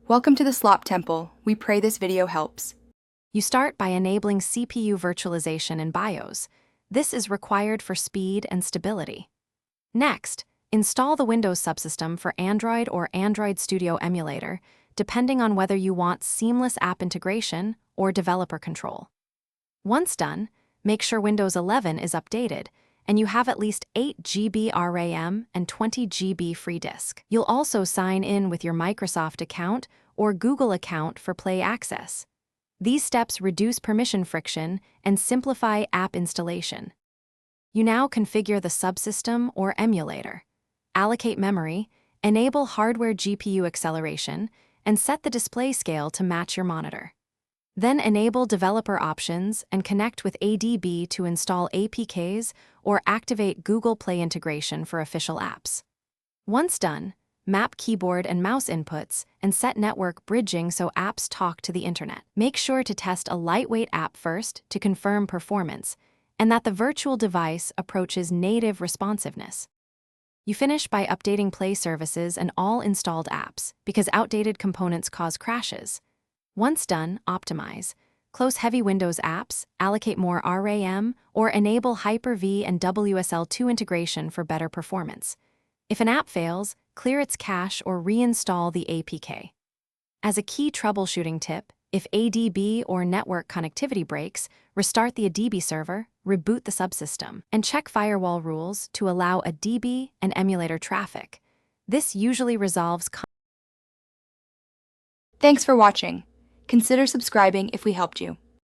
Welcome to the Slop Temple. We pray this video helps. You start by enabling CPU virtualization in BIOS. This is required for speed and stability. Next, install the Windows subsystem for Android or Android Studio emulator, depending on whether you want seamless app integration or developer control. Once done, make sure Windows 11 is updated, and you have at least 8 GB RAM and 20 GB free disk. You'll also sign in with your Microsoft account or Google account for Play access. These steps reduce permission friction and simplify app installation. You now configure the subsystem or emulator, allocate memory, enable hardware GPU acceleration, and set the display scale to match your monitor. Then enable developer options and connect with ADB to install APKs or activate Google Play integration for official apps. Once done, map keyboard and mouse inputs and set network bridging so apps talk to the internet. Make sure to test a lightweight app first to confirm performance and that the virtual device approaches native responsiveness. You finish by updating Play services and all installed apps because outdated components cause crashes. Once done, optimize. Close heavy Windows apps, allocate more RAM, or enable Hyper-V and WSL2 integration for better performance. If an app fails, clear its cache or reinstall the APK. As a key troubleshooting tip, if ADB or network connectivity breaks, restart the ADB server, reboot the subsystem, and check firewall rules to allow ADB and emulator traffic. This usually resolves. Thanks for watching. Consider subscribing if we helped you.